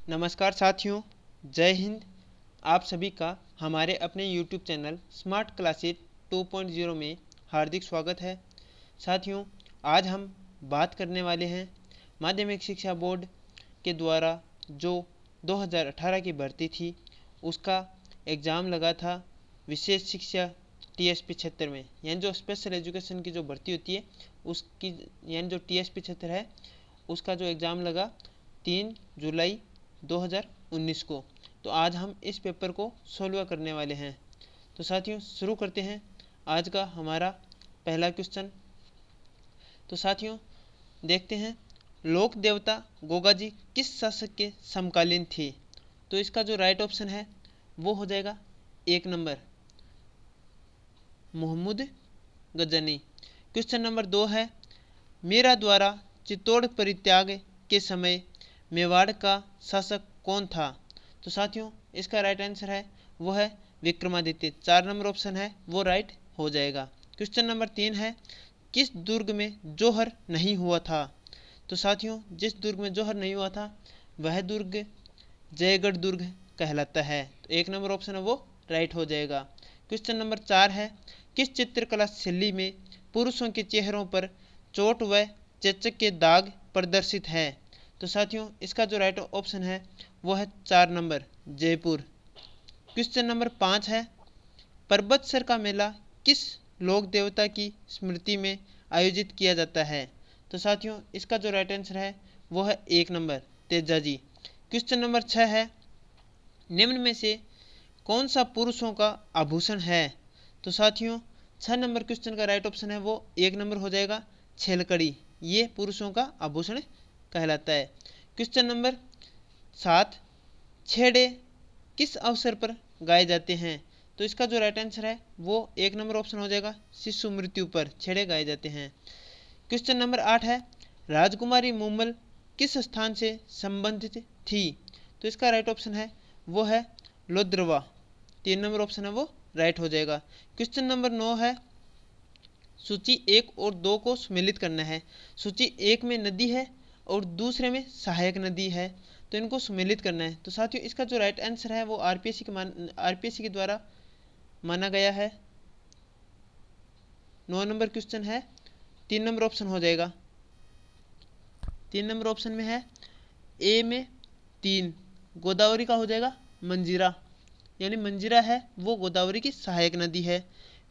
नमस्कार साथियों, जय हिंद। आप सभी का हमारे अपने YouTube चैनल स्मार्ट क्लासेस 2.0 में हार्दिक स्वागत है। साथियों, आज हम बात करने वाले हैं माध्यमिक शिक्षा बोर्ड के द्वारा जो 2018 की भर्ती थी उसका एग्ज़ाम लगा था विशेष शिक्षा TSP क्षेत्र में, यानी जो स्पेशल एजुकेशन की जो भर्ती होती है उसकी, यानी जो TSP क्षेत्र है उसका जो एग्ज़ाम लगा 3 जुलाई 2019 को। तो आज हम इस पेपर को सोल्व करने वाले हैं। तो साथियों, शुरू करते हैं आज का हमारा पहला क्वेश्चन। तो साथियों, देखते हैं लोक देवता गोगा जी किस शासक के समकालीन थे। तो इसका जो राइट ऑप्शन है वो हो जाएगा 1 number Mohammad Ghazni. Question number 2 है मीरा द्वारा चित्तौड़ परित्याग के समय मेवाड़ का शासक कौन था। तो साथियों, इसका राइट आंसर है वो है विक्रमादित्य। 4 नंबर ऑप्शन है वो राइट हो जाएगा। क्वेश्चन नंबर 3 है किस दुर्ग में जौहर नहीं हुआ था। तो साथियों, जिस दुर्ग में जौहर नहीं हुआ था वह दुर्ग जयगढ़ दुर्ग कहलाता है। तो 1 नंबर ऑप्शन है वो राइट हो जाएगा। क्वेश्चन नंबर 4 है किस चित्रकला शैली में पुरुषों के चेहरों पर चोट व चेचक के दाग प्रदर्शित है। तो साथियों, इसका जो राइट ऑप्शन है वो है 4 नंबर जयपुर। क्वेश्चन नंबर 5 है परबतसर का मेला किस लोक देवता की स्मृति में आयोजित किया जाता है। तो साथियों, इसका जो राइट आंसर है वो है 1 number Teja ji. Question number 6 है निम्न में से कौन सा पुरुषों का आभूषण है। तो साथियों, 6 नंबर क्वेश्चन का राइट ऑप्शन है वो 1 नंबर हो जाएगा छेलकड़ी। ये पुरुषों का आभूषण कहलाता है। क्वेश्चन नंबर 7 छेड़े किस अवसर पर गाए जाते हैं। तो इसका जो राइट आंसर है वो 1 नंबर ऑप्शन हो जाएगा शिशु मृत्यु पर छेड़े गाए जाते हैं। क्वेश्चन नंबर 8 है राजकुमारी मुमल किस स्थान से संबंधित थी। तो इसका राइट ऑप्शन है वो है लोद्रवा। 3 नंबर ऑप्शन है वो राइट हो जाएगा। क्वेश्चन नंबर 9 है सूची 1 और 2 को सम्मिलित करना है। सूची 1 में नदी है और दूसरे में सहायक नदी है, तो इनको सम्मिलित करना है। तो साथियों, इसका जो राइट आंसर है वो आरपीएससी के द्वारा माना गया है। 9 नंबर क्वेश्चन है 3 नंबर ऑप्शन हो जाएगा। 3 नंबर ऑप्शन में है ए में 3 गोदावरी का हो जाएगा मंजीरा, यानी मंजीरा है वो गोदावरी की सहायक नदी है।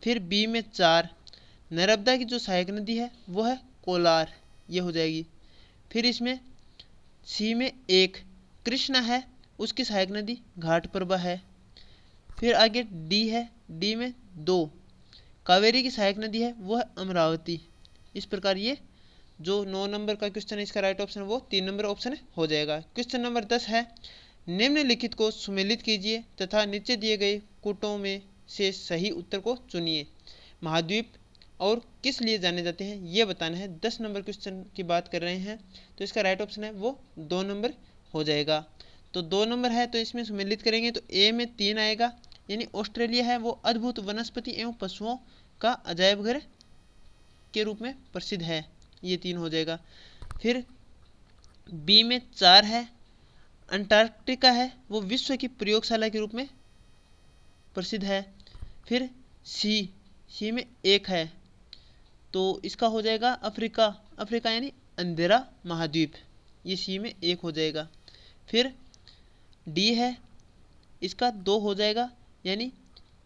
फिर बी में 4 नर्मदा की जो सहायक नदी है वो है कोलार, ये हो जाएगी। फिर इसमें सी में 1 कृष्णा है उसकी सहायक नदी घाटप्रभा है। फिर आगे डी है, डी में 2 कावेरी की सहायक नदी है वो है अमरावती। इस प्रकार ये जो 9 नंबर का क्वेश्चन है इसका राइट ऑप्शन वो 3 नंबर ऑप्शन हो जाएगा। क्वेश्चन नंबर 10 है निम्नलिखित को सुमेलित कीजिए तथा नीचे दिए गए कूटों में से सही उत्तर को चुनिए। महाद्वीप और किस लिए जाने जाते हैं ये बताना है। 10 नंबर क्वेश्चन की बात कर रहे हैं, तो इसका राइट ऑप्शन है वो 2 नंबर हो जाएगा। तो 2 नंबर है तो इसमें सम्मिलित करेंगे तो ए में 3 आएगा, यानी ऑस्ट्रेलिया है वो अद्भुत वनस्पति एवं पशुओं का अजायब घर के रूप में प्रसिद्ध है, ये 3 हो जाएगा। फिर बी में 4 है अंटार्कटिका है वो विश्व की प्रयोगशाला के रूप में प्रसिद्ध है। फिर सी में 1 है तो इसका हो जाएगा अफ्रीका, अफ्रीका यानी अंधेरा महाद्वीप, ये सी में 1 हो जाएगा। फिर डी है इसका 2 हो जाएगा, यानी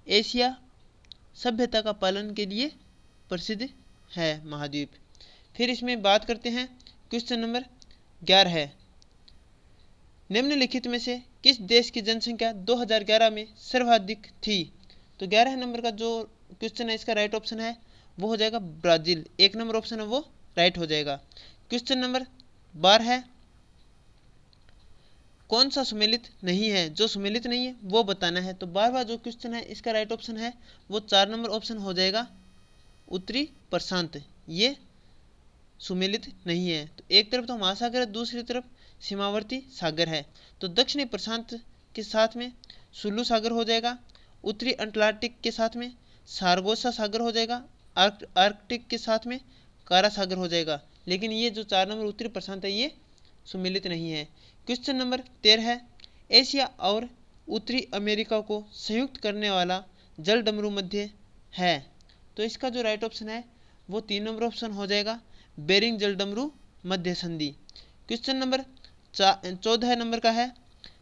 एशिया सभ्यता का पालन के लिए प्रसिद्ध है महाद्वीप। फिर इसमें बात करते हैं क्वेश्चन नंबर 11 है निम्नलिखित में से किस देश की जनसंख्या 2011 में सर्वाधिक थी। तो 11 नंबर का जो क्वेश्चन है इसका राइट ऑप्शन है वो हो जाएगा ब्राजील। 1 नंबर ऑप्शन है वो राइट हो जाएगा। क्वेश्चन नंबर 12 है कौन सा सुमेलित नहीं है, जो सुमेलित नहीं है वो बताना है। तो 12वां जो क्वेश्चन है इसका राइट ऑप्शन है वो 4 नंबर ऑप्शन हो जाएगा उत्तरी प्रशांत, ये सुमेलित नहीं है। तो एक तरफ तो महासागर है, दूसरी तरफ सीमावर्ती सागर है। तो दक्षिणी प्रशांत के साथ में सुलू सागर हो जाएगा, उत्तरी अटलांटिक के साथ में सारगोसा सागर हो जाएगा, आर्कटिक के साथ में कारा सागर हो जाएगा। लेकिन ये जो 4 नंबर उत्तरी प्रशांत है ये सुमेलित नहीं है। क्वेश्चन नंबर 13 है, एशिया और उत्तरी अमेरिका को संयुक्त करने वाला जल डमरू मध्य है। तो इसका जो राइट ऑप्शन है वो 3 नंबर ऑप्शन हो जाएगा, बेरिंग जल डमरू मध्य संधि। क्वेश्चन नंबर 14 नंबर का है,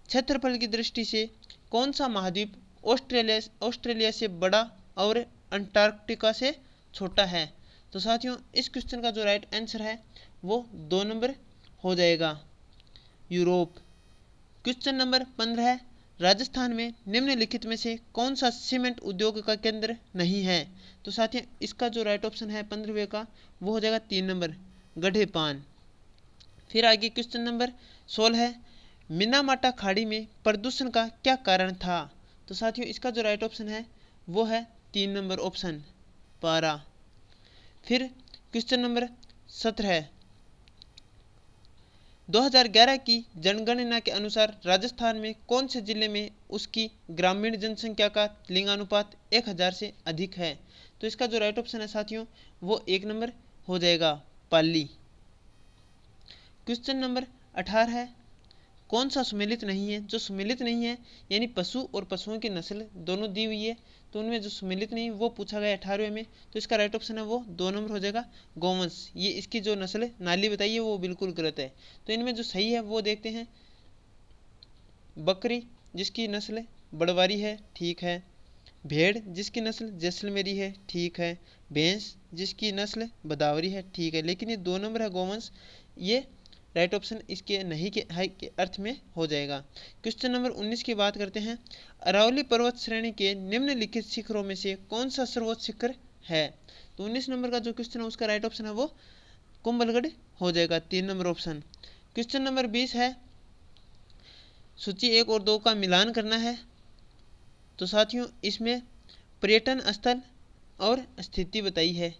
क्षेत्रफल की दृष्टि से कौन सा महाद्वीप ऑस्ट्रेलिया से बड़ा और अंटार्कटिका से छोटा है। तो साथियों इस क्वेश्चन का जो राइट आंसर है वो 2 नंबर हो जाएगा, यूरोप। क्वेश्चन नंबर 15 है, राजस्थान में निम्नलिखित में से कौन सा सीमेंट उद्योग का केंद्र नहीं है। तो साथियों इसका जो राइट ऑप्शन है 15वें का वो हो जाएगा 3 नंबर, गढ़ेपान। फिर आगे क्वेश्चन नंबर 16 है, मिनामाटा खाड़ी में प्रदूषण का क्या कारण था। तो साथियों इसका जो राइट ऑप्शन है वो है 3 नंबर ऑप्शन, पारा। फिर क्वेश्चन नंबर 17 है, 2011 की जनगणना के अनुसार राजस्थान में कौन से जिले में उसकी ग्रामीण जनसंख्या का लिंगानुपात 1000 से अधिक है। तो इसका जो राइट ऑप्शन है साथियों वो 1 नंबर हो जाएगा, पाली। क्वेश्चन नंबर 18 है, कौन सा सुमेलित नहीं है। जो सुमेलित नहीं है यानी पशु और पशुओं की नस्ल दोनों दी हुई है, तो उनमें जो सुमेलित नहीं वो पूछा गया 18वें में। तो इसका राइट ऑप्शन है वो 2 नंबर हो जाएगा, गौवंश। ये इसकी जो नस्ल नाली बताई है वो बिल्कुल गलत है। तो इनमें जो सही है वो देखते हैं, बकरी जिसकी नस्ल बड़वारी है, ठीक है। भेड़ जिसकी नस्ल जैसलमेरी है, ठीक है। भैंस जिसकी नस्ल बदावरी है, ठीक है। लेकिन ये 2 नंबर है गौवंश, ये राइट ऑप्शन इसके नहीं के है के अर्थ में हो जाएगा। क्वेश्चन नंबर 19 की बात करते हैं, अरावली पर्वत श्रेणी के निम्नलिखित शिखरों में से कौन सा सर्वोच्च शिखर है। तो 19 नंबर का जो क्वेश्चन है उसका राइट ऑप्शन है वो कुंभलगढ़ हो जाएगा, 3 नंबर ऑप्शन। क्वेश्चन नंबर 20 है, सूची 1 और 2 का मिलान करना है। तो साथियों इसमें पर्यटन स्थल और स्थिति बताई है।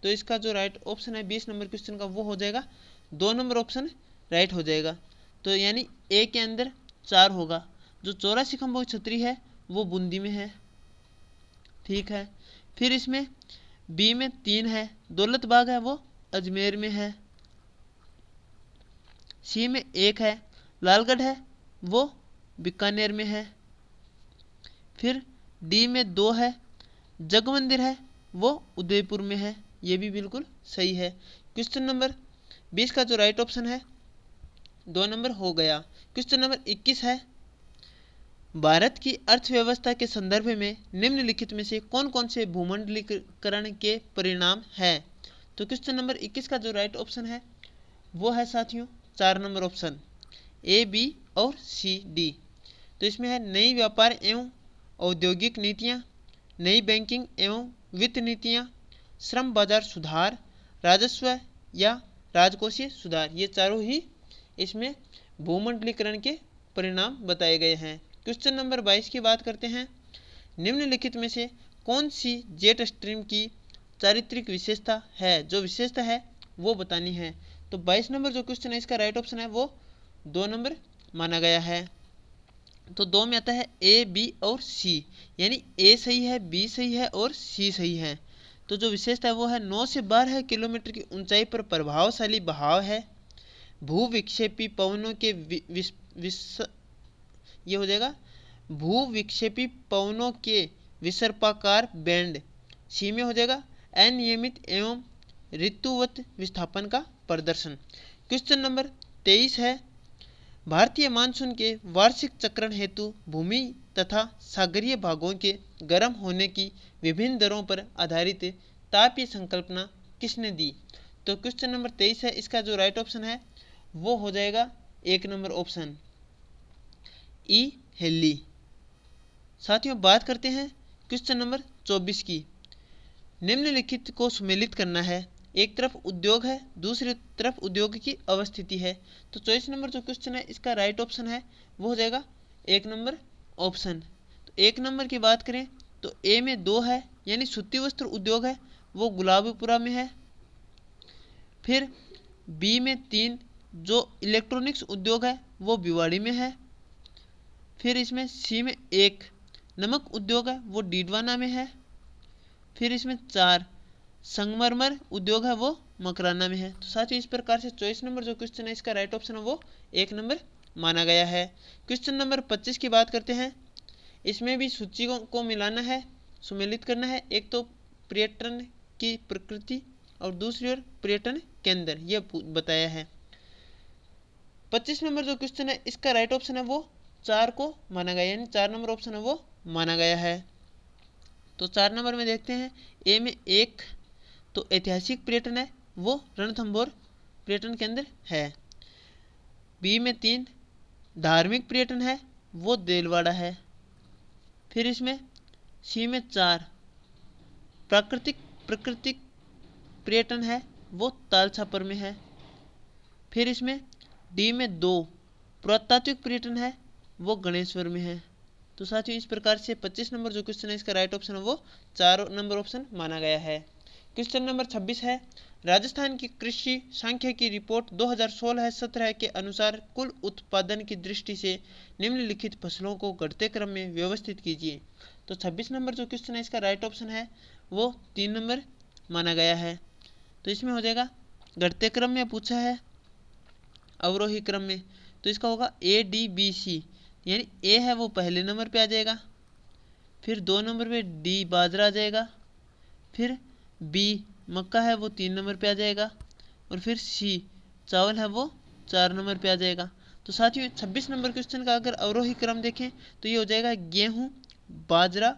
तो इसका जो राइट ऑप्शन है 20 नंबर क्वेश्चन का वो हो जाएगा 2 नंबर ऑप्शन राइट हो जाएगा। तो यानी ए के अंदर 4 होगा। जो 84 खंभों की छतरी है वो बूंदी में है, ठीक है। फिर इसमें बी में 3 है, दौलत बाग है वो अजमेर में है। सी में 1 है, लालगढ़ है वो बीकानेर में है। फिर डी में 2 है, जग मंदिर है वो उदयपुर में है। ये भी बिल्कुल सही है। क्वेश्चन नंबर 20 का जो राइट ऑप्शन है 2 नंबर हो गया। क्वेश्चन नंबर 21 है, भारत की अर्थव्यवस्था के संदर्भ में निम्नलिखित में से कौन कौन से भूमंडलीकरण के परिणाम है। तो क्वेश्चन नंबर 21 का जो राइट ऑप्शन है वो है साथियों 4 नंबर ऑप्शन, ए, बी और सी, डी। तो इसमें है नई व्यापार एवं औद्योगिक नीतियाँ, नई बैंकिंग एवं वित्त नीतियाँ, श्रम बाजार सुधार, राजस्व या राजकोषीय सुधार। ये चारों ही इसमें भूमंडलीकरण के परिणाम बताए गए हैं। क्वेश्चन नंबर 22 की बात करते हैं, निम्नलिखित में से कौन सी जेट स्ट्रीम की चारित्रिक विशेषता है। जो विशेषता है वो बतानी है। तो 22 नंबर जो क्वेश्चन है इसका राइट ऑप्शन है वो 2 नंबर माना गया है। तो 2 में आता है ए, बी और सी, यानी ए सही है, बी सही है और सी सही है। तो जो विशेषता है वो है 9 से 12 किलोमीटर की ऊंचाई पर प्रभावशाली बहाव है, भू विक्षेपी पवनों के ये हो जाएगा भू विक्षेपी पवनों के विसर्पाकार बैंड। सी में हो जाएगा अनियमित एवं ऋतुवत विस्थापन का प्रदर्शन। क्वेश्चन नंबर 23 है, भारतीय मानसून के वार्षिक चक्रण हेतु भूमि तथा सागरीय भागों के गर्म होने की विभिन्न दरों पर आधारित तापीय संकल्पना किसने दी। तो क्वेश्चन नंबर 23 है, इसका जो राइट ऑप्शन है वो हो जाएगा 1 नंबर ऑप्शन, ई, हेली। साथियों बात करते हैं क्वेश्चन नंबर 24 की, निम्नलिखित को सुमेलित करना है। एक तरफ उद्योग है, दूसरी तरफ उद्योग की अवस्थिति है। तो 24 नंबर जो क्वेश्चन है इसका राइट ऑप्शन है वो हो जाएगा 1 नंबर ऑप्शन। तो 1 नंबर की बात करें तो ए में 2 है, यानी सूती वस्त्र उद्योग है वो गुलाबीपुरा में है। फिर बी में 3 जो इलेक्ट्रॉनिक्स उद्योग है वो भिवाड़ी में है। फिर इसमें सी में 1 नमक उद्योग है वो डीडवाना में है। फिर इसमें 4 संगमरमर उद्योग है वो मकराना में है। तो साथियों इस प्रकार से 24 नंबर जो क्वेश्चन है इसका राइट ऑप्शन है वो 1 नंबर माना गया है। क्वेश्चन नंबर 25 की बात करते हैं। इसमें भी सूची को मिलाना है, सुमेलित करना है। एक तो पर्यटन की प्रकृति और दूसरी ओर पर्यटन केंद्र, यह बताया है। 25 नंबर जो क्वेश्चन है इसका राइट ऑप्शन है वो 4 को माना गया, यानी 4 नंबर ऑप्शन है वो माना गया है। तो 4 नंबर में देखते हैं। ए में 1 तो ऐतिहासिक पर्यटन है, वो रणथंभौर पर्यटन केंद्र है। बी में 3 धार्मिक पर्यटन है, वो देलवाड़ा है। फिर इसमें सी में 4 प्राकृतिक पर्यटन है, वो तालछापर में है। फिर इसमें डी में 2 पुरातात्विक पर्यटन है, वो गणेश्वर में है। तो साथियों इस प्रकार से 25 नंबर जो क्वेश्चन है इसका राइट ऑप्शन है वो 4 नंबर ऑप्शन माना गया है। क्वेश्चन नंबर 26 है। राजस्थान की कृषि सांख्यिकी रिपोर्ट 2016-17 के अनुसार कुल उत्पादन की दृष्टि से निम्नलिखित फसलों को घटते क्रम में व्यवस्थित कीजिए। तो 26 नंबर जो क्वेश्चन है इसका राइट ऑप्शन है वो 3 नंबर माना गया है। तो इसमें हो जाएगा घटते क्रम में पूछा है, अवरोही क्रम में, तो इसका होगा ADBC, यानी ए है वो पहले नंबर पे आ जाएगा, फिर 2 नंबर पे डी बाजरा आ जाएगा, फिर बी मक्का है वो 3 नंबर पे आ जाएगा, और फिर सी चावल है वो 4 नंबर पे आ जाएगा। तो साथियों 26 नंबर क्वेश्चन का अगर अवरोही क्रम देखें तो ये हो जाएगा गेहूं, बाजरा,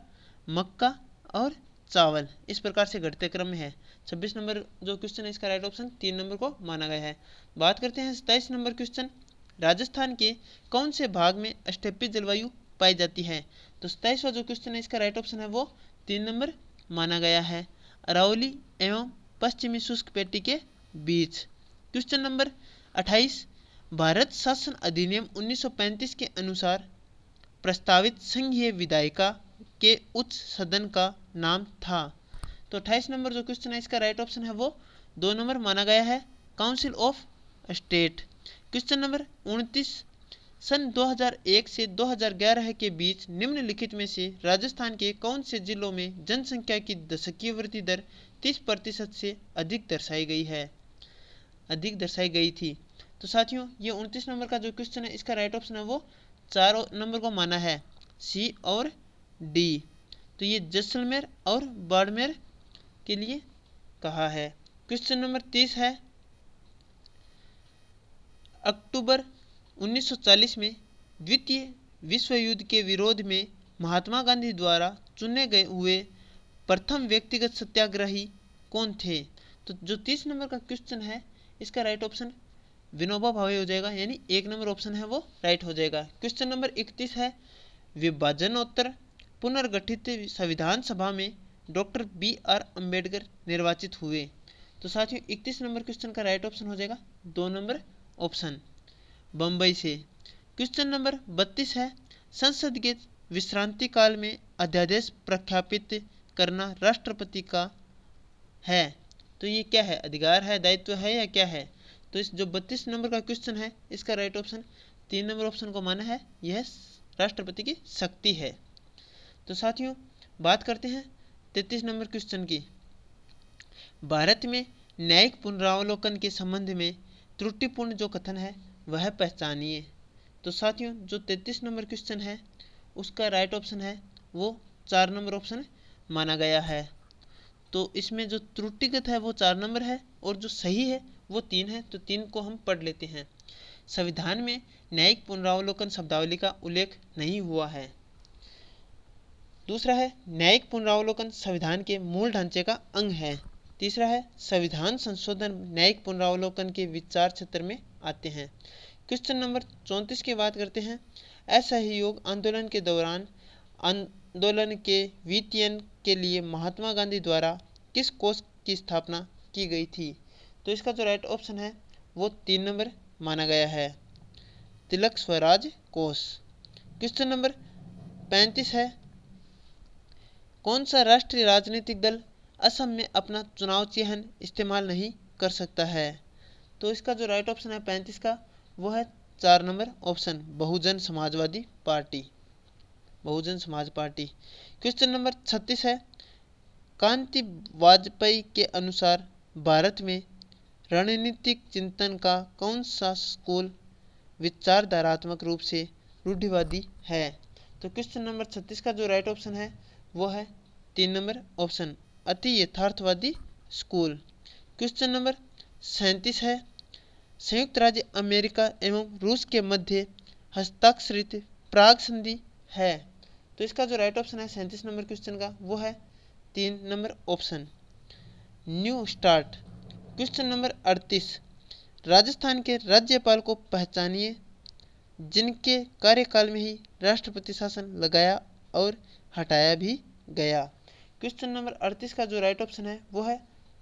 मक्का और चावल, इस प्रकार से घटते क्रम में है। 26 नंबर जो क्वेश्चन है इसका राइट ऑप्शन 3 नंबर को माना गया है। बात करते हैं 27 नंबर क्वेश्चन। राजस्थान के कौन से भाग में अस्टेपी जलवायु पाई जाती है? तो 27वां जो क्वेश्चन है इसका राइट ऑप्शन है वो 3 नंबर माना गया है, अरावली एवं पश्चिमी शुष्क पेटी के बीच। Question number 28। भारत शासन अधिनियम 1935 के अनुसार प्रस्तावित संघीय विधायिका के उच्च सदन का नाम था। तो 28 नंबर जो क्वेश्चन है इसका राइट ऑप्शन है वो 2 नंबर माना गया है, council of state. Question number 29। सन 2001 से 2011 के बीच निम्नलिखित में से राजस्थान के कौन से जिलों में जनसंख्या की दशकीय वृद्धि दर 30% से अधिक दर्शाई गई थी? तो साथियों ये 29 नंबर का जो क्वेश्चन है इसका राइट ऑप्शन है वो 4 नंबर को माना है, सी और डी। तो ये जैसलमेर और बाड़मेर के लिए कहा है। क्वेश्चन नंबर 30 है। अक्टूबर 1940 में द्वितीय विश्व युद्ध के विरोध में महात्मा गांधी द्वारा चुने गए हुए प्रथम व्यक्तिगत सत्याग्रही कौन थे? तो जो 30 नंबर का क्वेश्चन है इसका राइट ऑप्शन विनोबा भावे हो जाएगा, यानी 1 नंबर ऑप्शन है वो राइट हो जाएगा। क्वेश्चन नंबर 31 है। विभाजनोत्तर पुनर्गठित संविधान सभा में डॉक्टर BR अम्बेडकर निर्वाचित हुए। तो साथियों 31 नंबर क्वेश्चन का राइट ऑप्शन हो जाएगा 2 नंबर ऑप्शन, बम्बई से। क्वेश्चन नंबर 32 है। संसद के विश्रांति काल में अध्यादेश प्रख्यापित करना राष्ट्रपति का है, तो ये क्या है? अधिकार है, दायित्व है या क्या है? तो इस जो 32 नंबर का क्वेश्चन है इसका राइट ऑप्शन 3 नंबर ऑप्शन को माना है, यह राष्ट्रपति की शक्ति है। तो साथियों बात करते हैं 33 नंबर क्वेश्चन की। भारत में न्यायिक पुनरावलोकन के संबंध में त्रुटिपूर्ण जो कथन है वह पहचानिए। तो साथियों जो 33 नंबर क्वेश्चन है उसका राइट ऑप्शन है वो 4 नंबर ऑप्शन माना गया है। तो इसमें जो त्रुटिगत है वो 4 नंबर है और जो सही है वो 3 है, तो 3 को हम पढ़ लेते हैं। संविधान में न्यायिक पुनरावलोकन शब्दावली का उल्लेख नहीं हुआ है। दूसरा है न्यायिक पुनरावलोकन संविधान के मूल ढांचे का अंग है। तीसरा है संविधान संशोधन न्यायिक पुनरावलोकन के विचार क्षेत्र में आते हैं। क्वेश्चन नंबर 34 की बात करते हैं। असहयोग आंदोलन के दौरान आंदोलन के वित्तीयन के लिए महात्मा गांधी द्वारा किस कोष की स्थापना की गई थी? तो इसका जो राइट ऑप्शन है वो 3 नंबर माना गया है, तिलक स्वराज कोष। क्वेश्चन नंबर 35 है। कौन सा राष्ट्रीय राजनीतिक दल असम में अपना चुनाव चिन्ह इस्तेमाल नहीं कर सकता है? तो इसका जो राइट ऑप्शन है 35 का वो है 4 number option, Bahujan Samajwadi party, Bahujan Samaj party. Question number 36 है। कांति वाजपेयी के अनुसार भारत में रणनीतिक चिंतन का कौन सा स्कूल विचारधारात्मक रूप से रूढ़िवादी है। तो क्वेश्चन नंबर 36 का जो राइट ऑप्शन है वो है 3 नंबर ऑप्शन, अति यथार्थवादी स्कूल। क्वेश्चन नंबर 37 है, संयुक्त राज्य अमेरिका एवं रूस के मध्य हस्ताक्षरित प्राग संधि है। तो इसका जो राइट ऑप्शन है 37 नंबर क्वेश्चन का वो है 3 number option, new start. Question number 38, Rajasthan के राज्यपाल को पहचानिए जिनके कार्यकाल में ही राष्ट्रपति शासन लगाया और हटाया भी गया। क्वेश्चन नंबर 38 का जो राइट ऑप्शन है वो है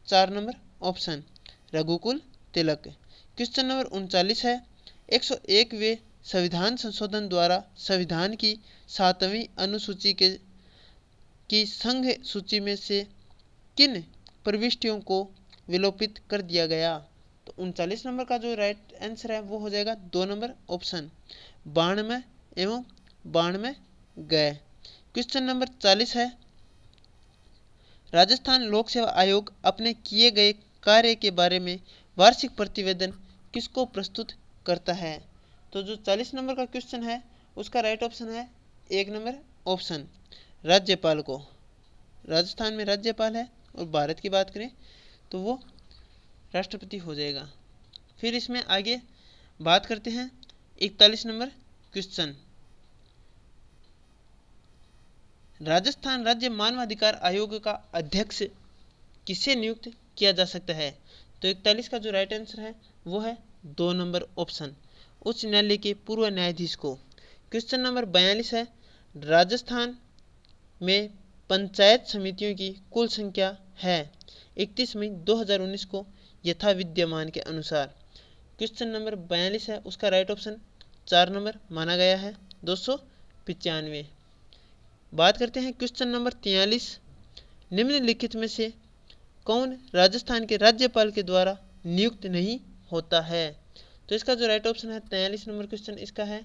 4 नंबर ऑप्शन, रघुकुल तिलक। क्वेश्चन नंबर 39 है, 101वें संविधान संशोधन द्वारा संविधान की 7वीं अनुसूची की संघ सूची में से किन प्रविष्टियों को विलोपित कर दिया गया। तो 39 नंबर का जो राइट आंसर है वो हो जाएगा 2 नंबर ऑप्शन, 92 एवं 92 गए। क्वेश्चन नंबर 40 है, राजस्थान लोक सेवा आयोग अपने किए गए कार्य के बारे में वार्षिक प्रतिवेदन किसको प्रस्तुत करता है। तो जो 40 नंबर का क्वेश्चन है उसका राइट ऑप्शन है 1 नंबर ऑप्शन, राज्यपाल को। राजस्थान में राज्यपाल है और भारत की बात करें तो वो राष्ट्रपति हो जाएगा। फिर इसमें आगे बात करते हैं 41 नंबर क्वेश्चन, राजस्थान राज्य मानवाधिकार आयोग का अध्यक्ष किसे नियुक्त किया जा सकता है। तो 41 का जो राइट आंसर है वो है 2 नंबर ऑप्शन, उच्च न्यायालय के पूर्व न्यायाधीश को। क्वेश्चन नंबर 42 है, राजस्थान में पंचायत समितियों की कुल संख्या है 31 मई 2019 को यथा विद्यमान के अनुसार। क्वेश्चन नंबर 42 है उसका राइट ऑप्शन 4 नंबर माना गया है 295। बात करते हैं क्वेश्चन नंबर 43, निम्नलिखित में से कौन राजस्थान के राज्यपाल के द्वारा नियुक्त नहीं होता है। तो इसका जो राइट ऑप्शन है 43 नंबर क्वेश्चन इसका है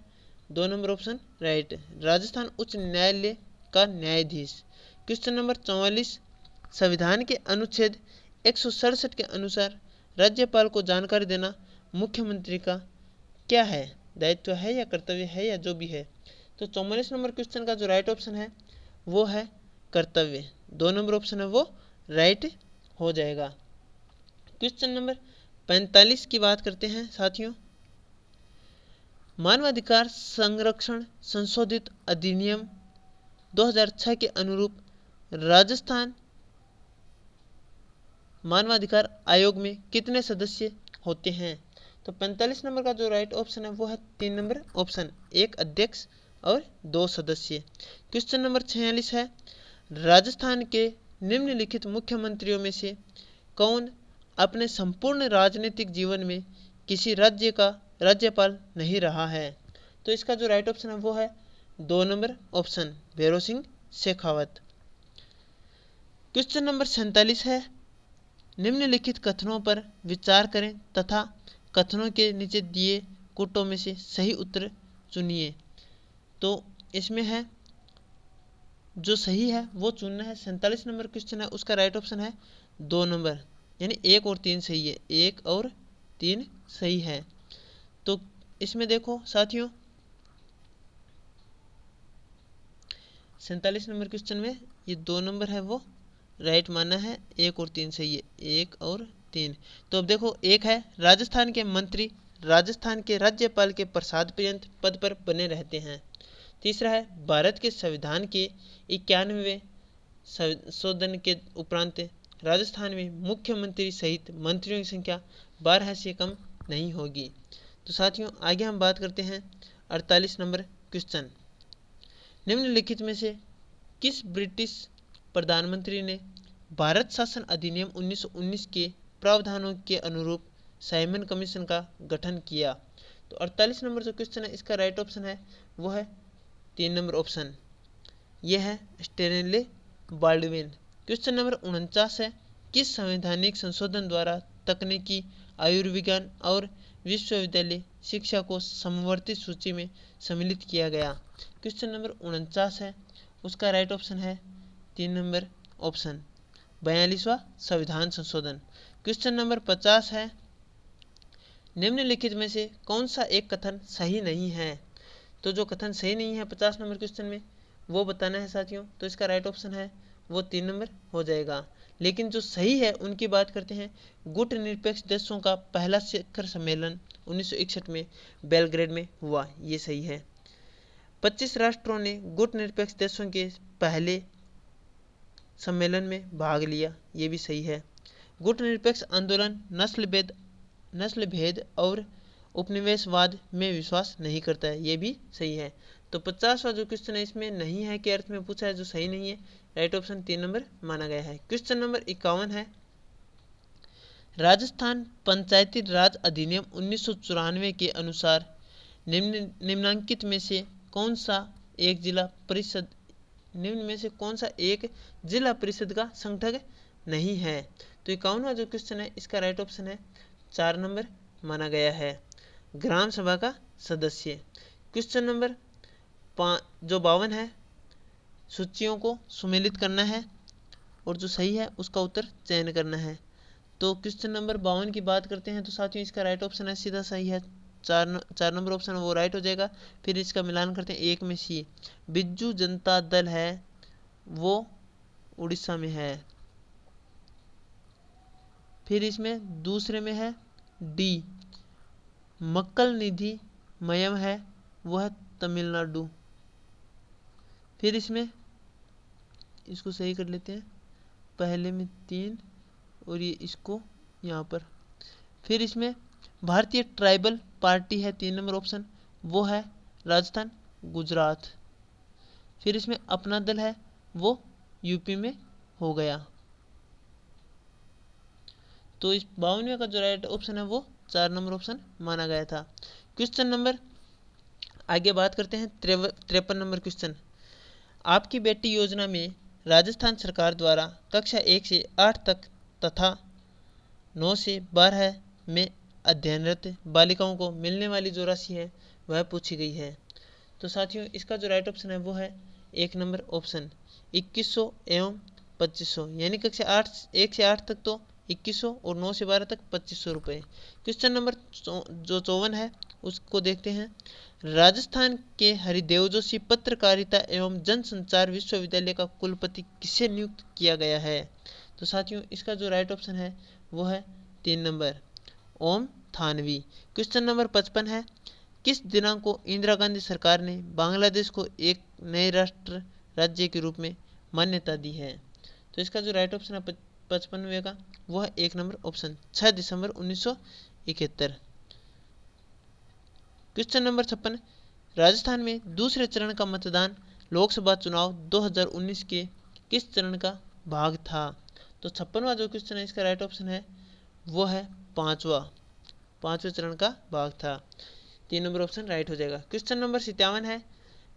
2 नंबर ऑप्शन राइट, राजस्थान उच्च न्यायालय का न्यायाधीश। क्वेश्चन नंबर 44, संविधान के अनुच्छेद 167 के अनुसार राज्यपाल को जानकारी देना मुख्यमंत्री का क्या है, दायित्व है या कर्तव्य है या जो भी है। तो 44 नंबर क्वेश्चन का जो राइट ऑप्शन है वो है कर्तव्य, 2 नंबर ऑप्शन है वो राइट हो जाएगा। क्वेश्चन नंबर 45 की बात करते हैं साथियों, मानवाधिकार संरक्षण संशोधित अधिनियम 2006 के अनुरूप राजस्थान मानवाधिकार आयोग में कितने सदस्य होते हैं। तो 45 नंबर का जो राइट ऑप्शन है वो है 3 नंबर ऑप्शन, 1 अध्यक्ष और 2 सदस्य। क्वेश्चन नंबर 46 है, राजस्थान के निम्नलिखित मुख्यमंत्रियों में से कौन अपने संपूर्ण राजनीतिक जीवन में किसी राज्य का राज्यपाल नहीं रहा है। तो इसका जो राइट ऑप्शन है वो है 2 number option, Bhairon Singh Shekhawat. Question number 47 है, निम्नलिखित कथनों पर विचार करें तथा कथनों के नीचे दिए कोटों में से सही उत्तर चुनिए। तो इसमें है जो सही है वो चुनना है। 47 नंबर क्वेश्चन है उसका राइट ऑप्शन है 2 नंबर, यानी 1 और 3 सही है, 1 और 3 सही है। तो इसमें देखो साथियों 47 नंबर क्वेश्चन में ये 2 नंबर है वो राइट माना है, 1 और 3 सही है, 1 और 3। तो अब देखो एक है, राजस्थान के मंत्री राजस्थान के राज्यपाल के प्रसाद पर्यंत पद पर बने रहते हैं। तीसरा है, भारत के संविधान के 91वें संशोधन के उपरांत राजस्थान में मुख्यमंत्री सहित मंत्रियों की संख्या 12 से कम नहीं होगी। तो साथियों आगे हम बात करते हैं 48 नंबर क्वेश्चन, निम्नलिखित में से किस ब्रिटिश प्रधानमंत्री ने भारत शासन अधिनियम 1919 के प्रावधानों के अनुरूप साइमन कमीशन का गठन किया। तो 48 नंबर जो क्वेश्चन है इसका राइट ऑप्शन है वो है 3 नंबर ऑप्शन, यह है स्टेनले बाल्डविन। क्वेश्चन नंबर 49 है, किस संवैधानिक संशोधन द्वारा तकनीकी आयुर्विज्ञान और विश्वविद्यालय शिक्षा को समवर्ती सूची में सम्मिलित किया गया। क्वेश्चन नंबर 49 है उसका राइट ऑप्शन है 3 नंबर ऑप्शन, 42वां संविधान संशोधन। क्वेश्चन नंबर 50 है, निम्नलिखित में से कौन सा एक कथन सही नहीं है। तो जो कथन सही नहीं है 50 नंबर क्वेश्चन में वो बताना है साथियों। तो इसका राइट ऑप्शन है वो 3 नंबर हो जाएगा। लेकिन जो सही है उनकी बात करते हैं। गुटनिरपेक्ष देशों का पहला शिखर सम्मेलन 1961 में बेलग्रेड में हुआ, ये सही है। 25 राष्ट्रों ने गुटनिरपेक्ष देशों के पहले सम्मेलन में भाग लिया, ये भी सही है। गुटनिरपेक्ष आंदोलन नस्ल भेद और उपनिवेशवाद में विश्वास नहीं करता है, ये भी सही है। तो 50वां जो क्वेश्चन है इसमें नहीं है के अर्थ में पूछा है, जो सही नहीं है। राइट ऑप्शन 3 नंबर माना गया है। क्वेश्चन नंबर 51 है, राजस्थान पंचायती राज अधिनियम 1994 के अनुसार निम्नलिखित में से कौन सा एक जिला परिषद का संगठक नहीं है। तो 51वां जो क्वेश्चन है इसका राइट ऑप्शन है 4 नंबर माना गया है, ग्राम सभा का सदस्य। क्वेश्चन नंबर 52 है, सूचियों को सुमेलित करना है और जो सही है उसका उत्तर चयन करना है। तो क्वेश्चन नंबर 52 की बात करते हैं तो साथियों इसका राइट ऑप्शन है सीधा सही है, 4 नंबर ऑप्शन वो राइट हो जाएगा। फिर इसका मिलान करते हैं, एक में सी बिज्जू जनता दल है वो उड़ीसा में है। फिर इसमें दूसरे में है डी मक्कल निधि मयम है, वह तमिलनाडु। फिर इसमें इसको सही कर लेते हैं, पहले में 3 और ये इसको यहाँ पर। फिर इसमें भारतीय ट्राइबल पार्टी है 3 नंबर ऑप्शन, वो है राजस्थान गुजरात। फिर इसमें अपना दल है वो यूपी में हो गया। तो इस 52वें का जो राइट ऑप्शन है वो 4 नंबर ऑप्शन माना गया था। क्वेश्चन नंबर आगे बात करते हैं 53 नंबर क्वेश्चन, आपकी बेटी योजना में राजस्थान सरकार द्वारा कक्षा 1 से 8 तक तथा 9 से 12 में अध्ययनरत बालिकाओं को मिलने वाली जो राशि है वह पूछी गई है। तो साथियों इसका जो राइट ऑप्शन है वो है 1 नंबर ऑप्शन 2100 एवं 2500, यानी कक्षा 1 से 8 तक तो 2100 और 9 से 12 तक 2500 रुपये। क्वेश्चन नंबर जो 54 है उसको देखते हैं, राजस्थान के हरिदेव जोशी पत्रकारिता एवं जनसंचार विश्वविद्यालय का कुलपति किसे नियुक्त किया गया है। तो साथियों इसका जो राइट ऑप्शन है वो है 3 number Om Thanvi. Question number 55 है, किस दिनांक को इंदिरा गांधी सरकार ने बांग्लादेश को एक नए राष्ट्र राज्य के रूप में मान्यता दी है। तो इसका जो राइट ऑप्शन है 55वें का वो है 1 नंबर ऑप्शन 6 दिसंबर 1971। क्वेश्चन नंबर 56, राजस्थान में दूसरे चरण का मतदान लोकसभा चुनाव 2019 के किस चरण का भाग था। तो 56वां जो क्वेश्चन है इसका राइट ऑप्शन है वो है पांचवें चरण का भाग था, 3 नंबर ऑप्शन राइट हो जाएगा। क्वेश्चन नंबर 57 है,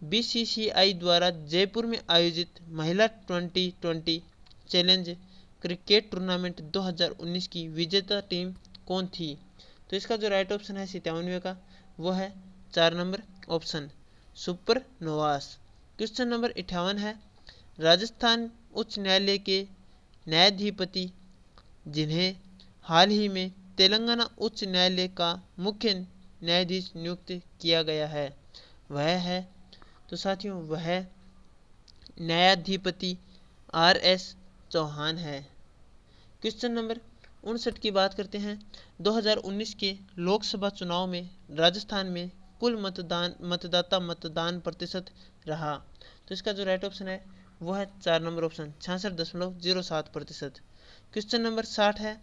बीसीसीआई द्वारा जयपुर में आयोजित महिला 2020 चैलेंज क्रिकेट टूर्नामेंट 2019 की विजेता टीम कौन थी। तो इसका जो राइट ऑप्शन है 57वें का वो है 4 number option super novas. Question number 58 है, राजस्थान उच्च न्यायालय के न्यायाधिपति जिन्हें हाल ही में तेलंगाना उच्च न्यायालय का मुख्य न्यायाधीश नियुक्त किया गया है वह है, तो साथियों वह न्यायाधिपति RS चौहान है। क्वेश्चन नंबर 59 की बात करते हैं, 2019 के लोकसभा चुनाव में राजस्थान में कुल मतदाता मतदान प्रतिशत रहा। तो इसका जो राइट ऑप्शन है वो है 4 नंबर ऑप्शन 66.07%। क्वेश्चन नंबर 60 है,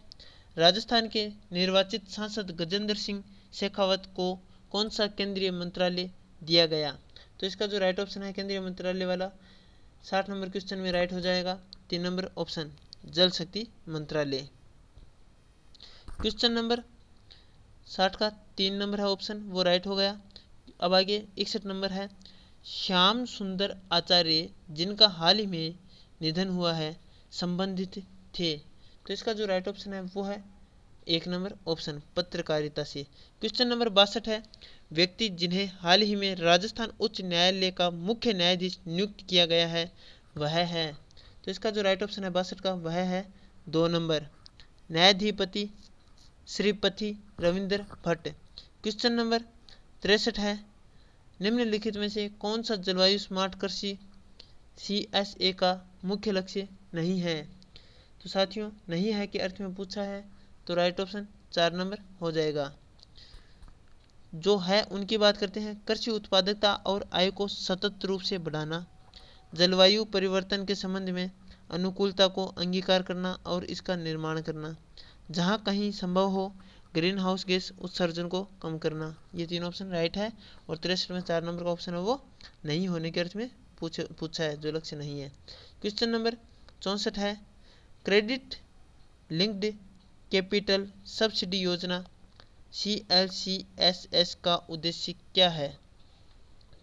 राजस्थान के निर्वाचित सांसद गजेंद्र सिंह शेखावत को कौन सा केंद्रीय मंत्रालय दिया गया। तो इसका जो राइट ऑप्शन है केंद्रीय मंत्रालय वाला 60 नंबर क्वेश्चन में राइट हो जाएगा 3 नंबर ऑप्शन जल शक्ति मंत्रालय। क्वेश्चन नंबर 60 का 3 नंबर है ऑप्शन वो राइट हो गया। अब आगे 61 नंबर है, श्याम सुंदर आचार्य जिनका हाल ही में निधन हुआ है संबंधित थे। तो इसका जो राइट ऑप्शन है वो है 1 नंबर ऑप्शन पत्रकारिता से। क्वेश्चन नंबर 62 है, व्यक्ति जिन्हें हाल ही में राजस्थान उच्च न्यायालय का मुख्य न्यायाधीश नियुक्त किया गया है वह है। तो इसका जो राइट ऑप्शन है 62 का वह है 2 नंबर न्यायाधिपति श्रीपति रविंद्र भट्ट। क्वेश्चन नंबर 63 है, निम्नलिखित में से कौन सा जलवायु स्मार्ट कृषि CSA का मुख्य लक्ष्य नहीं है? तो साथियों नहीं है के अर्थ में पूछा है, तो राइट ऑप्शन 4 नंबर हो जाएगा। जो है उनकी बात करते हैं। कृषि उत्पादकता और आय को सतत रूप से बढ़ाना, जलवायु परिवर्तन के संबंध में अनुकूलता को अंगीकार करना और इसका निर्माण करना, जहां कहीं संभव हो ग्रीन हाउस गैस उत्सर्जन को कम करना। ये तीन ऑप्शन राइट है और 63 में 4 नंबर का ऑप्शन है वो नहीं होने के अर्थ में पूछा है, जो लक्ष्य नहीं है। क्वेश्चन नंबर 64 है, क्रेडिट लिंक्ड कैपिटल सब्सिडी योजना CLCSS का उद्देश्य क्या है?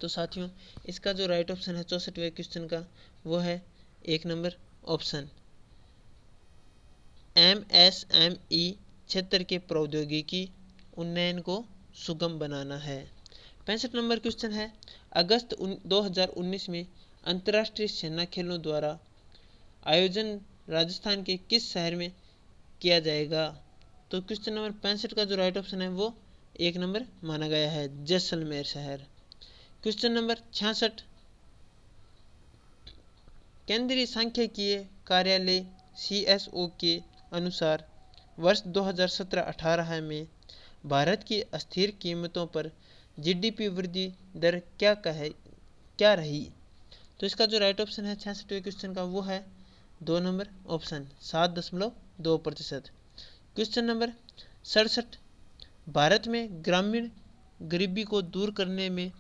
तो साथियों इसका जो राइट ऑप्शन है 64वें क्वेश्चन का वो है 1 नंबर ऑप्शन, MSME क्षेत्र के प्रौद्योगिकी उन्नयन को सुगम बनाना है। 65 नंबर क्वेश्चन है, अगस्त 2019 में अंतर्राष्ट्रीय सेना खेलों द्वारा आयोजन राजस्थान के किस शहर में किया जाएगा? तो क्वेश्चन नंबर 65 का जो राइट ऑप्शन है वो 1 नंबर माना गया है, जैसलमेर शहर। क्वेश्चन नंबर 66, केंद्रीय सांख्यिकीय कार्यालय CSO के अनुसार वर्ष 2017-18 में भारत की अस्थिर कीमतों पर GDP वृद्धि दर क्या रही? तो इसका जो राइट ऑप्शन है 66वें क्वेश्चन का वो है 2 number option, 7.2%। Question number 67, Bharat में ग्रामीण गरीबी को दूर करने में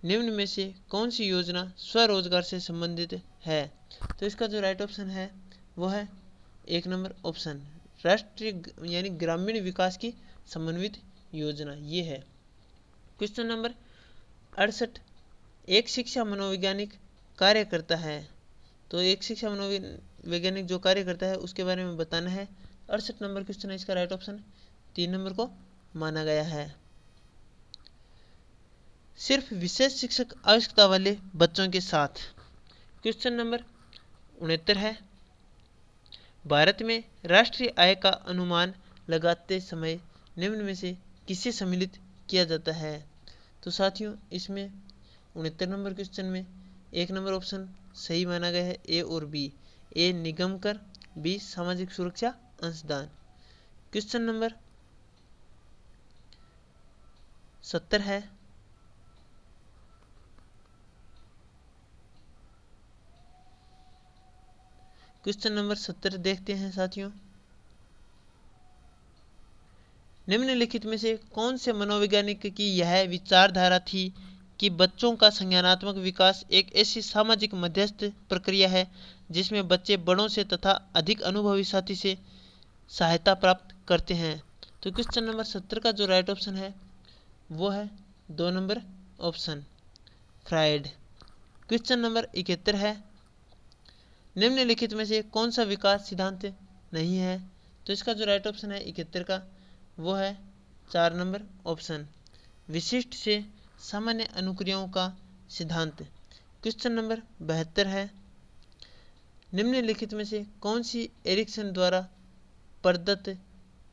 निम्न में से कौन सी योजना स्वरोजगार से संबंधित है? तो इसका जो राइट ऑप्शन है वो है 1 नंबर ऑप्शन, राष्ट्रीय यानी ग्रामीण विकास की समन्वित योजना, ये है। क्वेश्चन नंबर 68, एक शिक्षा मनोवैज्ञानिक कार्य करता है। तो एक शिक्षा मनोवैज्ञानिक जो कार्य करता है उसके बारे में बताना है। 68 नंबर क्वेश्चन है, इसका राइट ऑप्शन 3 नंबर को माना गया है। सिर्फ विशेष शिक्षक आवश्यकता वाले बच्चों के साथ। क्वेश्चन नंबर 69 है, भारत में राष्ट्रीय आय का अनुमान लगाते समय निम्न में से किसे सम्मिलित किया जाता है? तो साथियों इसमें 69 नंबर क्वेश्चन में 1 नंबर ऑप्शन सही माना गया है, A और B। A निगम कर, B सामाजिक सुरक्षा अंशदान। क्वेश्चन नंबर 70 है, क्वेश्चन नंबर 70 देखते हैं साथियों, निम्नलिखित में से कौन से मनोवैज्ञानिक की यह विचारधारा थी कि बच्चों का संज्ञानात्मक विकास एक ऐसी सामाजिक मध्यस्थ प्रक्रिया है जिसमें बच्चे बड़ों से तथा अधिक अनुभवी साथी से सहायता प्राप्त करते हैं? तो क्वेश्चन नंबर 70 का जो राइट ऑप्शन है वो है 2 number option, Freud. Question number 71 है, निम्नलिखित में से कौन सा विकास सिद्धांत नहीं है? तो इसका जो राइट ऑप्शन है 71 का वो है 4 नंबर ऑप्शन, विशिष्ट से सामान्य अनुक्रियाओं का सिद्धांत। क्वेश्चन नंबर 72 है, निम्नलिखित में से कौन सी एरिक्सन द्वारा प्रदत्त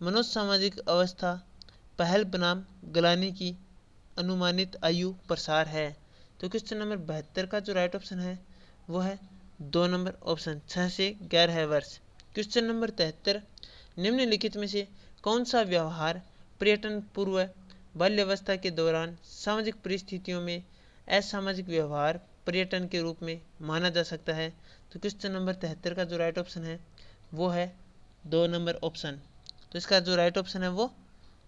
मनोसामाजिक अवस्था पहल बनाम ग्लानि की अनुमानित आयु प्रसार है? तो क्वेश्चन नंबर 72 का जो राइट ऑप्शन है वो है 2 नंबर ऑप्शन, 6 से 11 वर्ष। क्वेश्चन नंबर 73, निम्नलिखित में से कौन सा व्यवहार पर्यटन पूर्व बाल्यावस्था के दौरान सामाजिक परिस्थितियों में असामाजिक व्यवहार पर्यटन के रूप में माना जा सकता है? तो क्वेश्चन नंबर 73 का जो राइट ऑप्शन है वो है 2 नंबर ऑप्शन, तो इसका जो राइट ऑप्शन है वो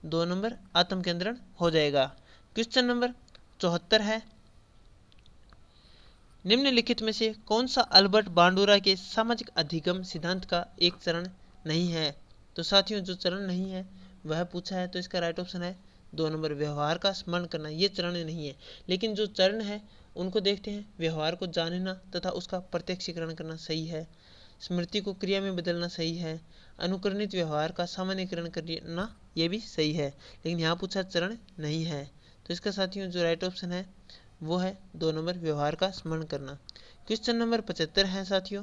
2 नंबर आत्म केंद्रण हो जाएगा। क्वेश्चन नंबर 74 है, निम्नलिखित में से कौन सा अल्बर्ट बांडुरा के सामाजिक अधिगम सिद्धांत का एक चरण नहीं है? तो साथियों जो चरण नहीं है वह पूछा है, तो इसका राइट ऑप्शन है 2 नंबर, व्यवहार का स्मरण करना। ये चरण नहीं है, लेकिन जो चरण है उनको देखते हैं। व्यवहार को जानना तथा उसका प्रत्यक्षीकरण करना सही है, स्मृति को क्रिया में बदलना सही है, अनुकरणित व्यवहार का सामान्यीकरण करना ये भी सही है, लेकिन यहाँ पूछा चरण नहीं है। तो इसका साथियों जो राइट ऑप्शन है वो है 2 नंबर, व्यवहार का स्मरण करना। क्वेश्चन नंबर 75 है साथियों,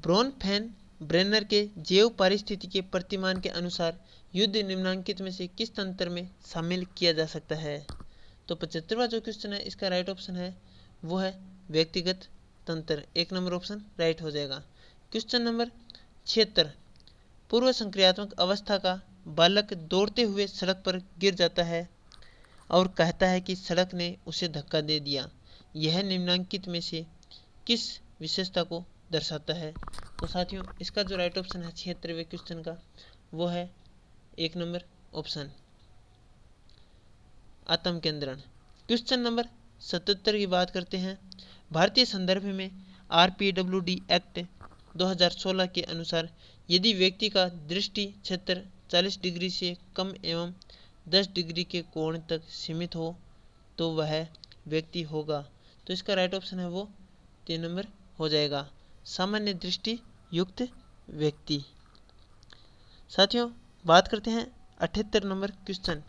ब्रोनफेन ब्रेनर के जैव पारिस्थितिकी प्रतिमान के अनुसार युद्ध निम्नलिखित में से किस तंत्र में शामिल किया जा सकता है। तो 75वां जो क्वेश्चन है इसका राइट ऑप्शन है वो है व्यक्तिगत तंत्र। 1 नंबर ऑप्शन राइट हो जाएगा। क्वेश्चन नंबर 76, पूर्व संक्रियात्मक अवस्था का बालक दौड़ते हुए सड़क पर गिर जाता है और कहता है कि सड़क ने उसे धक्का दे दिया। यह निम्नलिखित में से किस विशेषता को दर्शाता है। तो साथियों इसका जो राइट ऑप्शन है 76वें क्वेश्चन का वो है 1 नंबर ऑप्शन आत्म केंद्रण। क्वेश्चन नंबर 77 की बात करते हैं। भारतीय संदर्भ में RPWD एक्ट 2016 के अनुसार यदि व्यक्ति का दृष्टि क्षेत्र 40 डिग्री से कम एवं 10 डिग्री के कोण तक सीमित हो तो वह व्यक्ति होगा। तो इसका राइट ऑप्शन है वो 3 नंबर हो जाएगा, सामान्य दृष्टि युक्त व्यक्ति। साथियों बात करते हैं 78 नंबर क्वेश्चन।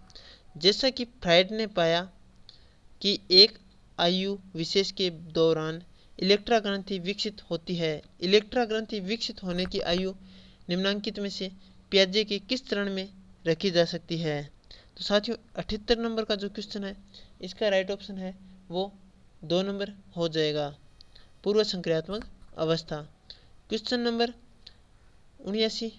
जैसा कि फ्रायड ने पाया कि एक आयु विशेष के दौरान इलेक्ट्रा ग्रंथि विकसित होती है। इलेक्ट्रा ग्रंथि विकसित होने की आयु निम्नलिखित में से पियाजे के किस चरण में रखी जा सकती है। तो साथियों 78 नंबर का जो क्वेश्चन है इसका राइट ऑप्शन है वो 2 नंबर हो जाएगा, पूर्व संक्रियात्मक अवस्था। क्वेश्चन नंबर 79,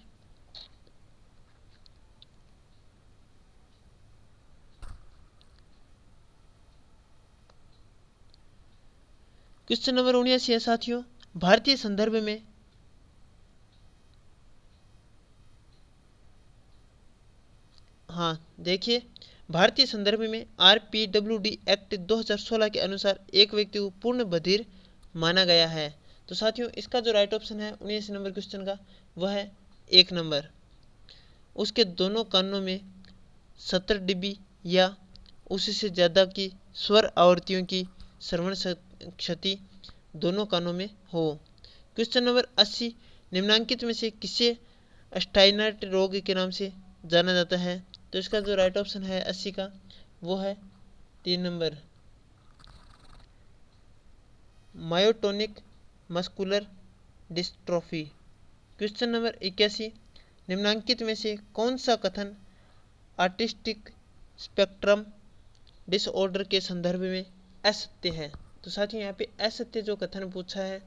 क्वेश्चन नंबर 79 है साथियों। भारतीय संदर्भ में देखिए भारतीय संदर्भ में RPWD एक्ट 2016 के अनुसार एक व्यक्ति को पूर्ण बधिर माना गया है। तो साथियों इसका जो राइट ऑप्शन है 79 नंबर क्वेश्चन का वह है 1 नंबर। उसके दोनों कानों में 70 dB या उससे ज़्यादा की स्वर आवृत्तियों की श्रवण क्षति दोनों कानों में हो। क्वेश्चन नंबर 80, निम्नलिखित में से किसे स्टाइनर्ट रोग के नाम से जाना जाता है। तो इसका जो राइट ऑप्शन है 80 का वो है 3 number, myotonic muscular dystrophy. Question number 81, निम्नलिखित में से कौन सा कथन ऑटिस्टिक स्पेक्ट्रम डिसऑर्डर के संदर्भ में असत्य है। तो साथियों यहाँ पे असत्य जो कथन पूछा है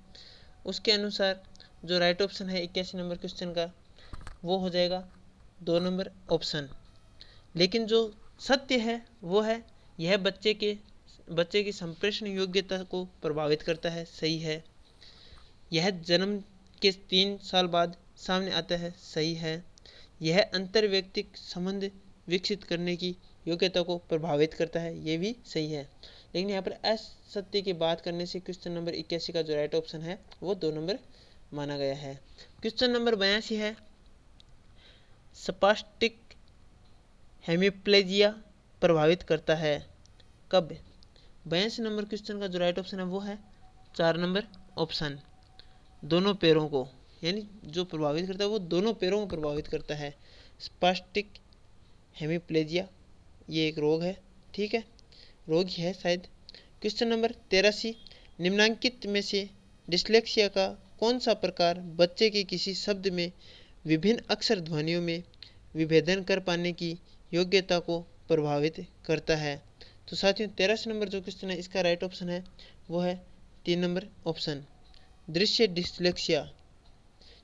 उसके अनुसार जो राइट ऑप्शन है 81 नंबर क्वेश्चन का वो हो जाएगा 2 नंबर ऑप्शन। लेकिन जो सत्य है वो है यह बच्चे की संप्रेषण योग्यता को प्रभावित करता है, सही है। यह जन्म के 3 साल बाद सामने आता है, सही है। यह अंतर्वैयक्तिक संबंध विकसित करने की योग्यता को प्रभावित करता है, ये भी सही है। लेकिन यहाँ पर असत्य की बात करने से क्वेश्चन नंबर 81 का जो राइट ऑप्शन है वो 2 नंबर माना गया है। क्वेश्चन नंबर 82 है, स्पास्टिक हेमिप्लेजिया प्रभावित करता है कब। 82 नंबर क्वेश्चन का जो राइट ऑप्शन है वो है 4 नंबर ऑप्शन, दोनों पैरों को, यानी जो प्रभावित करता है वो दोनों पैरों को प्रभावित करता है। स्पास्टिक हेमिप्लेजिया ये एक रोग है, ठीक है, रोग ही है शायद। क्वेश्चन नंबर 83, निम्नलिखित में से डिस्लेक्सिया का कौन सा प्रकार बच्चे के किसी शब्द में विभिन्न अक्षर ध्वनियों में विभेदन कर पाने की योग्यता को प्रभावित करता है। तो साथियों 83 नंबर जो क्वेश्चन है इसका राइट ऑप्शन है वो है 3 नंबर ऑप्शन, दृश्य डिस्लेक्सिया।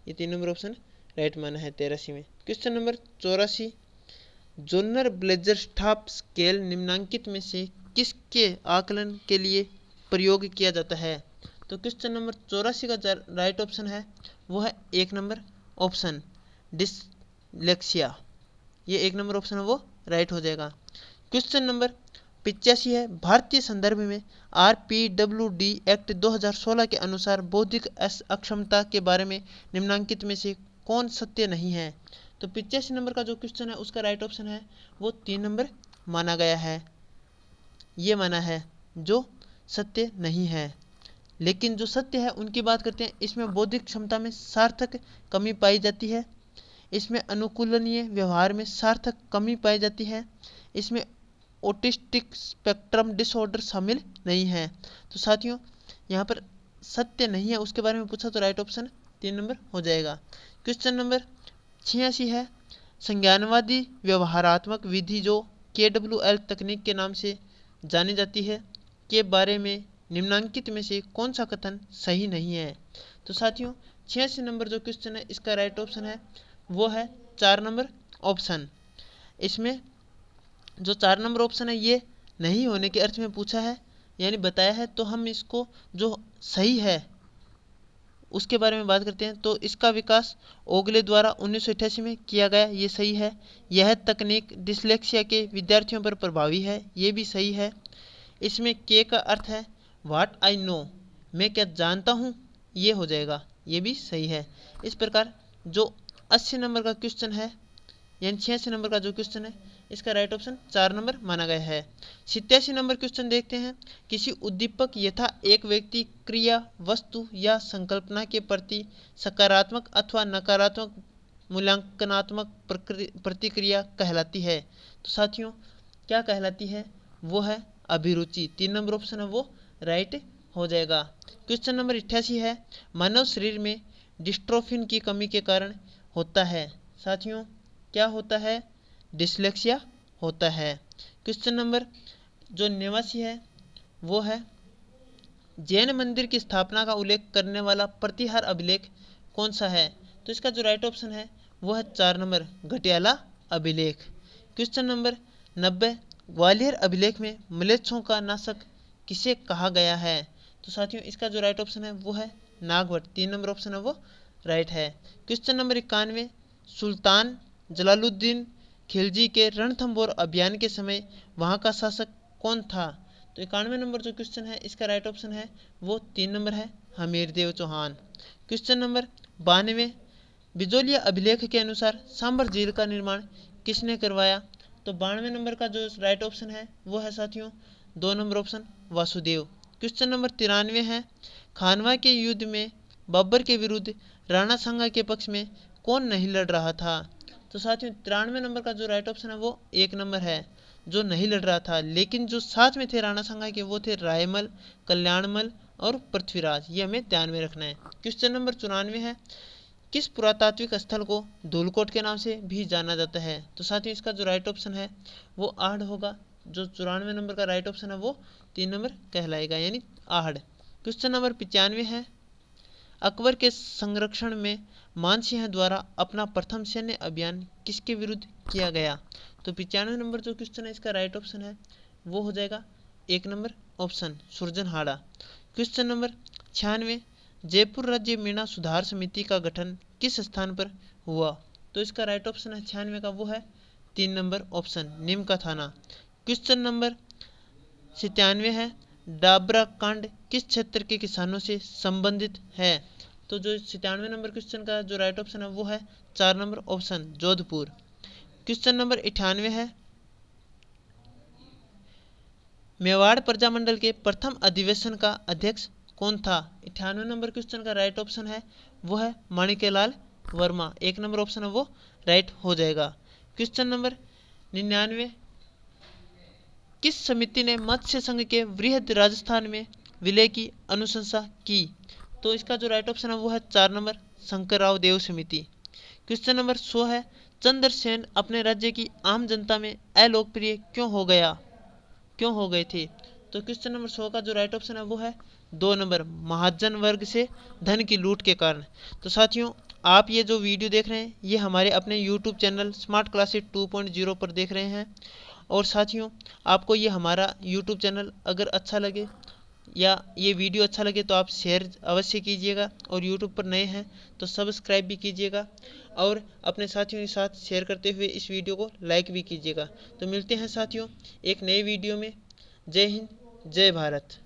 ये 3 नंबर ऑप्शन राइट माना है 83 में। Question number 84, genre blazer staff scale निम्नलिखित में से किसके आकलन के लिए प्रयोग किया जाता है। तो क्वेश्चन नंबर 84 का राइट ऑप्शन है वो है 1 नंबर ऑप्शन, डिसलेक्सिया। ये 1 नंबर ऑप्शन है वो राइट हो जाएगा। क्वेश्चन नंबर 85 है, भारतीय संदर्भ में RPWD एक्ट 2016 के अनुसार बौद्धिक अक्षमता के बारे में निम्नलिखित में से कौन सत्य नहीं है। तो 85 नंबर का जो क्वेश्चन है उसका राइट ऑप्शन है वो 3 नंबर माना गया है, ये माना है जो सत्य नहीं है। लेकिन जो सत्य है उनकी बात करते हैं, इसमें बौद्धिक क्षमता में सार्थक कमी पाई जाती है, इसमें अनुकूलनीय व्यवहार में सार्थक कमी पाई जाती है, इसमें ऑटिस्टिक स्पेक्ट्रम डिसऑर्डर शामिल नहीं है। तो साथियों यहाँ पर सत्य नहीं है उसके बारे में पूछा तो राइट ऑप्शन 3 नंबर हो जाएगा। क्वेश्चन नंबर 86 है, संज्ञानवादी व्यवहारात्मक विधि जो KWL तकनीक के नाम से जानी जाती है के बारे में निम्नांकित में से कौन सा कथन सही नहीं है। तो साथियों 86 नंबर जो क्वेश्चन है इसका राइट ऑप्शन है वो है 4 नंबर ऑप्शन। इसमें जो 4 नंबर ऑप्शन है ये नहीं होने के अर्थ में पूछा है यानी बताया है, तो हम इसको जो सही है उसके बारे में बात करते हैं। तो इसका विकास ओगले द्वारा 1988 में किया गया, ये सही है। यह तकनीक डिसलेक्सिया के विद्यार्थियों पर प्रभावी है, ये भी सही है। इसमें के का अर्थ है व्हाट आई नो, मैं क्या जानता हूँ, ये हो जाएगा, ये भी सही है। इस प्रकार जो 80 नंबर का क्वेश्चन है यानी 86 नंबर का जो क्वेश्चन है इसका राइट ऑप्शन 4 नंबर माना गया है। 87 नंबर क्वेश्चन देखते हैं, किसी उद्दीपक यथा एक व्यक्ति क्रिया वस्तु या संकल्पना के प्रति सकारात्मक अथवा नकारात्मक मूल्यांकनात्मक प्रतिक्रिया कहलाती है। तो साथियों क्या कहलाती है, वो है अभिरुचि। 3 नंबर ऑप्शन है वो राइट हो जाएगा। क्वेश्चन नंबर 88 है, मानव शरीर में डिस्ट्रोफिन की कमी के कारण होता है। साथियों क्या होता है, डिसलेक्सिया होता है। क्वेश्चन नंबर जो 89 है वो है, जैन मंदिर की स्थापना का उल्लेख करने वाला प्रतिहार अभिलेख कौन सा है। तो इसका जो राइट ऑप्शन है वो है 4 नंबर घटियाला अभिलेख। क्वेश्चन नंबर 90, ग्वालियर अभिलेख में म्लेच्छों का नाशक किसे कहा गया है। तो साथियों इसका जो राइट ऑप्शन है वो है नागभट्ट। 3 नंबर ऑप्शन है वो राइट है। क्वेश्चन नंबर 91, सुल्तान जलालुद्दीन खिलजी के रणथंबोर अभियान के समय वहां का शासक कौन था। तो 91 नंबर जो क्वेश्चन है इसका राइट ऑप्शन है वो 3 नंबर है हमीरदेव चौहान। क्वेश्चन नंबर 92, बिजोलिया अभिलेख के अनुसार सांबर झील का निर्माण किसने करवाया। तो 92 नंबर का जो राइट ऑप्शन है वो है साथियों 2 number option Vasudev. Question number 93 है, खानवा के युद्ध में बाबर के विरुद्ध राणा सांगा के पक्ष में कौन नहीं लड़ रहा था। तो साथियों 93 नंबर का जो राइट ऑप्शन है वो 1 नंबर है, जो नहीं लड़ रहा था, लेकिन जो साथ में थे राणा सांगा के वो थे रायमल, कल्याणमल और पृथ्वीराज, ये हमें ध्यान में रखना है। क्वेश्चन नंबर 94 है, किस पुरातात्विक स्थल को धूलकोट के नाम से भी जाना जाता है। तो साथियों इसका जो राइट ऑप्शन है वो आहड़ होगा। जो 94 नंबर का राइट ऑप्शन है वो 3 नंबर कहलाएगा यानी आहड़। क्वेश्चन नंबर 95 है, अकबर के संरक्षण में मानसिंह द्वारा अपना प्रथम सैन्य अभियान किसके विरुद्ध किया गया। तो 95 नंबर जो क्वेश्चन है इसका राइट ऑप्शन है वो हो जाएगा 1 नंबर ऑप्शन सुरजनहाड़ा। क्वेश्चन नंबर 96, जयपुर राज्य मीणा सुधार समिति का गठन किस स्थान पर हुआ। तो इसका राइट ऑप्शन है 96 का वो है 3 नंबर ऑप्शन नीम का थाना। क्वेश्चन नंबर 97 है, डाबरा कांड किस क्षेत्र के किसानों से संबंधित है। तो जो 97 नंबर क्वेश्चन का जो राइट ऑप्शन है वो है 4 number option Jodhpur. Question number 98 है, मेवाड़ प्रजामंडल के प्रथम अधिवेशन का अध्यक्ष कौन था। 98 नंबर क्वेश्चन का राइट ऑप्शन है वो है माणिक्यलाल वर्मा। 1 नंबर ऑप्शन है वो राइट हो जाएगा। क्वेश्चन नंबर 99, किस समिति ने मत्स्य संघ के वृहद राजस्थान में विलय की अनुशंसा की। तो इसका जो राइट ऑप्शन है वो है 4 नंबर शंकरराव देव समिति। क्वेश्चन नंबर 100 है, चंद्रसेन अपने राज्य की आम जनता में अलोकप्रिय क्यों हो गए थे। तो क्वेश्चन नंबर 100 का जो राइट ऑप्शन है वो है 2 नंबर महाजन वर्ग से धन की लूट के कारण। तो साथियों आप ये जो वीडियो देख रहे हैं ये हमारे अपने यूट्यूब चैनल स्मार्ट क्लासेस 2.0 पर देख रहे हैं। और साथियों आपको ये हमारा यूट्यूब चैनल अगर अच्छा लगे या ये वीडियो अच्छा लगे तो आप शेयर अवश्य कीजिएगा, और यूट्यूब पर नए हैं तो सब्सक्राइब भी कीजिएगा, और अपने साथियों के साथ शेयर करते हुए इस वीडियो को लाइक भी कीजिएगा। तो मिलते हैं साथियों एक नए वीडियो में। जय हिंद, जय भारत।